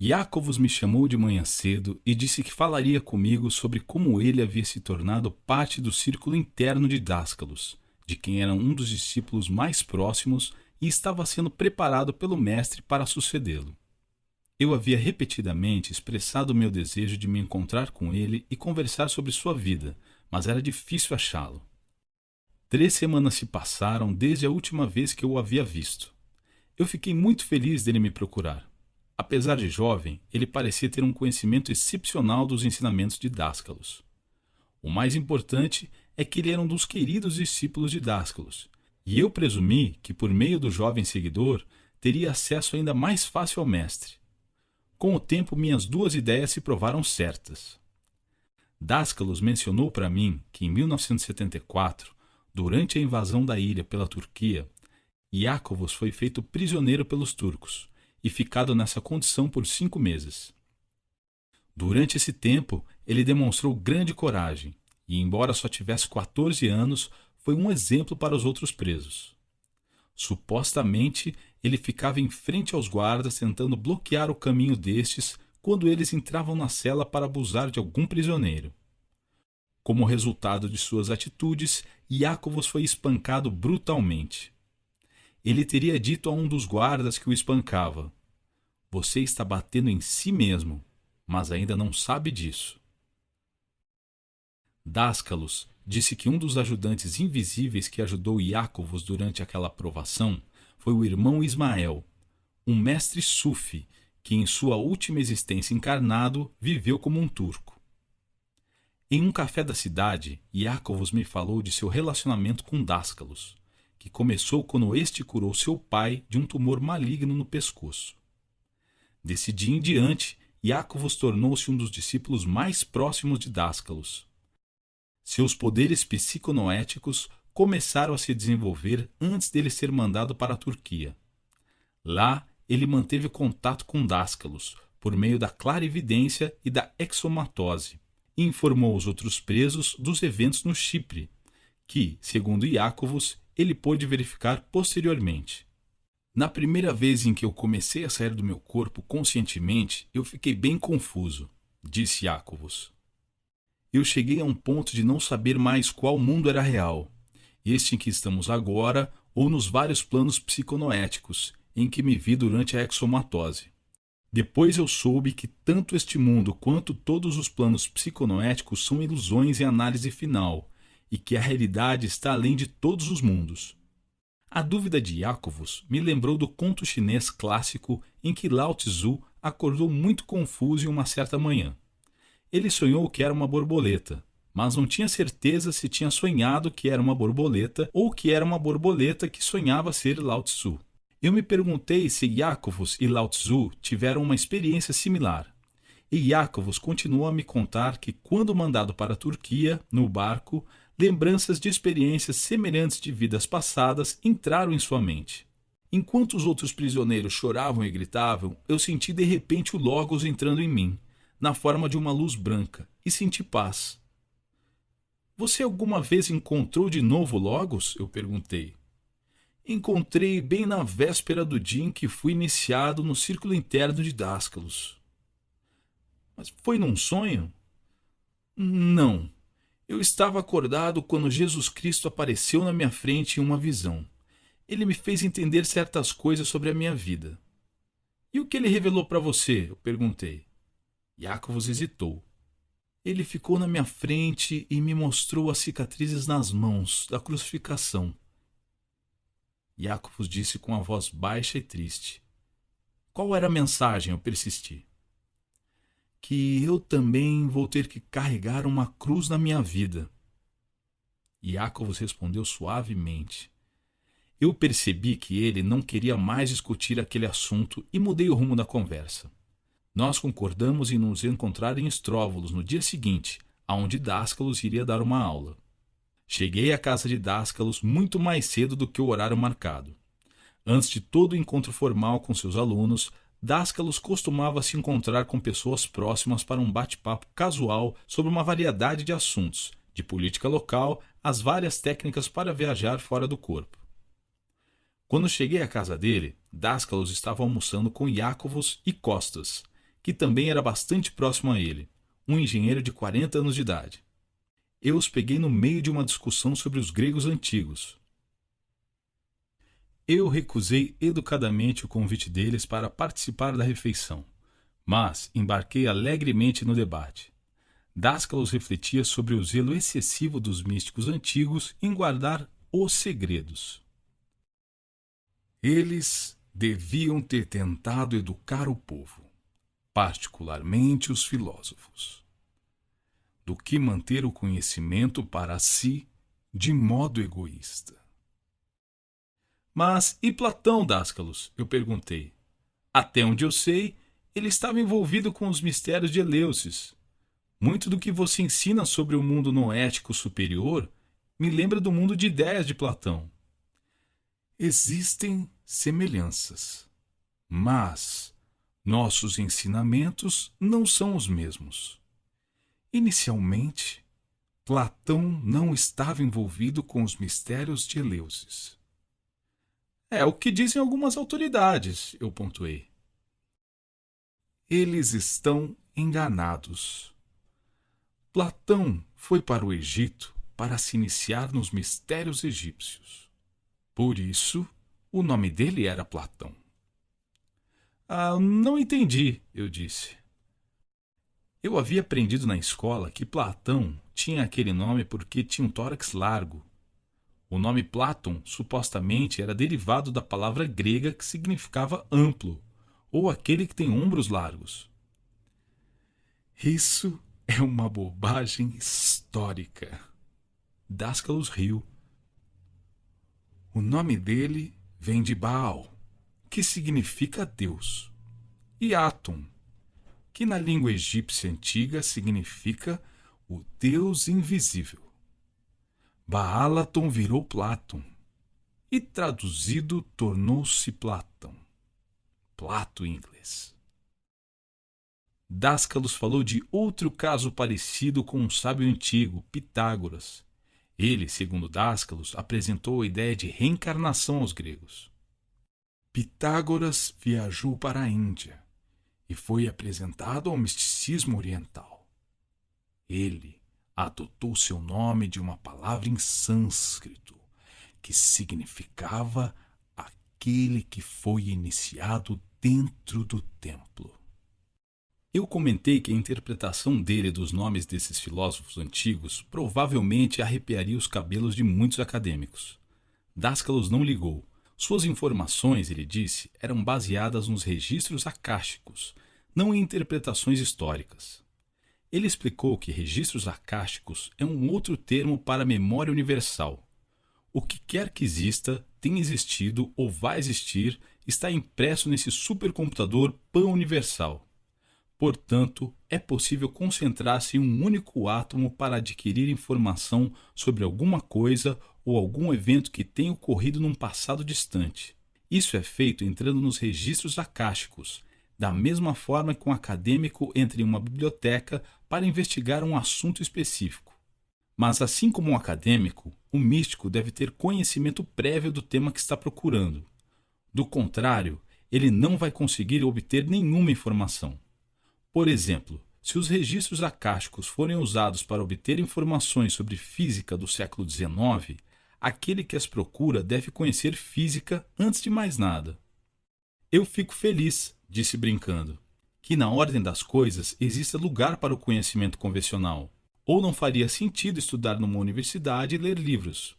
Iácovos me chamou de manhã cedo e disse que falaria comigo sobre como ele havia se tornado parte do círculo interno de Dáscalos, de quem era um dos discípulos mais próximos e estava sendo preparado pelo mestre para sucedê-lo. Eu havia repetidamente expressado meu desejo de me encontrar com ele e conversar sobre sua vida, mas era difícil achá-lo. 3 semanas se passaram desde a última vez que eu o havia visto. Eu fiquei muito feliz dele me procurar. Apesar de jovem, ele parecia ter um conhecimento excepcional dos ensinamentos de Dáscalos. O mais importante é que ele era um dos queridos discípulos de Dáscalos, e eu presumi que, por meio do jovem seguidor, teria acesso ainda mais fácil ao mestre. Com o tempo, minhas duas ideias se provaram certas. Dáscalos mencionou para mim que, em 1974, durante a invasão da ilha pela Turquia, Iácovos foi feito prisioneiro pelos turcos e ficado nessa condição por 5 meses. Durante esse tempo, ele demonstrou grande coragem e, embora só tivesse 14 anos, foi um exemplo para os outros presos. Supostamente, ele ficava em frente aos guardas tentando bloquear o caminho destes quando eles entravam na cela para abusar de algum prisioneiro. Como resultado de suas atitudes, Iácovos foi espancado brutalmente. Ele teria dito a um dos guardas que o espancava: "Você está batendo em si mesmo, mas ainda não sabe disso." Dáscalos disse que um dos ajudantes invisíveis que ajudou Iácovos durante aquela provação foi o irmão Ismael, um mestre sufi que em sua última existência encarnado viveu como um turco. Em um café da cidade, Iácovos me falou de seu relacionamento com Dáscalos, que começou quando este curou seu pai de um tumor maligno no pescoço. Desse dia em diante, Iácovos tornou-se um dos discípulos mais próximos de Dáscalos. Seus poderes psiconoéticos começaram a se desenvolver antes dele ser mandado para a Turquia. Lá, ele manteve contato com Dáscalos por meio da clarividência e da exomatose, e informou os outros presos dos eventos no Chipre, que, segundo Iácovos, ele pôde verificar posteriormente. Na primeira vez em que eu comecei a sair do meu corpo conscientemente, eu fiquei bem confuso, disse Iácovos. Eu cheguei a um ponto de não saber mais qual mundo era real, este em que estamos agora ou nos vários planos psiconoéticos em que me vi durante a exomatose. Depois eu soube que tanto este mundo quanto todos os planos psiconoéticos são ilusões em análise final, e que a realidade está além de todos os mundos. A dúvida de Iácovos me lembrou do conto chinês clássico em que Lao Tzu acordou muito confuso em uma certa manhã. Ele sonhou que era uma borboleta, mas não tinha certeza se tinha sonhado que era uma borboleta ou que era uma borboleta que sonhava ser Lao Tzu. Eu me perguntei se Iácovos e Lao Tzu tiveram uma experiência similar. E Iácovos continuou a me contar que, quando mandado para a Turquia, no barco, lembranças de experiências semelhantes de vidas passadas entraram em sua mente. Enquanto os outros prisioneiros choravam e gritavam, eu senti de repente o Logos entrando em mim, na forma de uma luz branca, e senti paz. "Você alguma vez encontrou de novo o Logos?" eu perguntei. "Encontrei bem na véspera do dia em que fui iniciado no círculo interno de Dáscalos." "Mas foi num sonho?" "Não. Eu estava acordado quando Jesus Cristo apareceu na minha frente em uma visão. Ele me fez entender certas coisas sobre a minha vida." "E o que ele revelou para você?" eu perguntei. Iácovos hesitou. "Ele ficou na minha frente e me mostrou as cicatrizes nas mãos da crucificação." Iácovos disse com a voz baixa e triste. "Qual era a mensagem?" eu persisti. "Que eu também vou ter que carregar uma cruz na minha vida." Iácovos respondeu suavemente. Eu percebi que ele não queria mais discutir aquele assunto e mudei o rumo da conversa. Nós concordamos em nos encontrar em Estróvolos no dia seguinte, aonde Dáscalos iria dar uma aula. Cheguei à casa de Dáscalos muito mais cedo do que o horário marcado. Antes de todo o encontro formal com seus alunos, Dáscalos costumava se encontrar com pessoas próximas para um bate-papo casual sobre uma variedade de assuntos, de política local às várias técnicas para viajar fora do corpo. Quando cheguei à casa dele, Dáscalos estava almoçando com Iácovos e Costas, que também era bastante próximo a ele, um engenheiro de 40 anos de idade. Eu os peguei no meio de uma discussão sobre os gregos antigos. Eu recusei educadamente o convite deles para participar da refeição, mas embarquei alegremente no debate. Dascalos refletia sobre o zelo excessivo dos místicos antigos em guardar os segredos. Eles deviam ter tentado educar o povo, particularmente os filósofos, do que manter o conhecimento para si de modo egoísta. Mas e Platão, Dascalos? Eu perguntei. Até onde eu sei, ele estava envolvido com os mistérios de Eleusis. Muito do que você ensina sobre o mundo noético superior me lembra do mundo de ideias de Platão. Existem semelhanças, mas nossos ensinamentos não são os mesmos. Inicialmente, Platão não estava envolvido com os mistérios de Eleusis. É o que dizem algumas autoridades, eu pontuei. Eles estão enganados. Platão foi para o Egito para se iniciar nos mistérios egípcios. Por isso, o nome dele era Platão. Não entendi, eu disse. Eu havia aprendido na escola que Platão tinha aquele nome porque tinha um tórax largo. O nome Platon supostamente era derivado da palavra grega que significava amplo, ou aquele que tem ombros largos. Isso é uma bobagem histórica. Dascalos riu. O nome dele vem de Baal, que significa Deus, e Atum, que na língua egípcia antiga significa o Deus invisível. Baalaton virou Platon, e traduzido tornou-se Platão. Plato em inglês. Dascalos falou de outro caso parecido com um sábio antigo, Pitágoras. Ele, segundo Dascalos, apresentou a ideia de reencarnação aos gregos. Pitágoras viajou para a Índia e foi apresentado ao misticismo oriental. Ele adotou seu nome de uma palavra em sânscrito, que significava aquele que foi iniciado dentro do templo. Eu comentei que a interpretação dele dos nomes desses filósofos antigos provavelmente arrepiaria os cabelos de muitos acadêmicos. Dascalos não ligou. Suas informações, ele disse, eram baseadas nos registros acásticos, não em interpretações históricas. Ele explicou que registros acásticos é um outro termo para memória universal. O que quer que exista, tem existido ou vai existir, está impresso nesse supercomputador pan-universal. Portanto, é possível concentrar-se em um único átomo para adquirir informação sobre alguma coisa ou algum evento que tenha ocorrido num passado distante. Isso é feito entrando nos registros acásticos, da mesma forma que um acadêmico entra em uma biblioteca para investigar um assunto específico. Mas assim como um acadêmico, o místico deve ter conhecimento prévio do tema que está procurando. Do contrário, ele não vai conseguir obter nenhuma informação. Por exemplo, se os registros acásticos forem usados para obter informações sobre física do século XIX, aquele que as procura deve conhecer física antes de mais nada. Eu fico feliz, disse brincando, que na ordem das coisas exista lugar para o conhecimento convencional, ou não faria sentido estudar numa universidade e ler livros.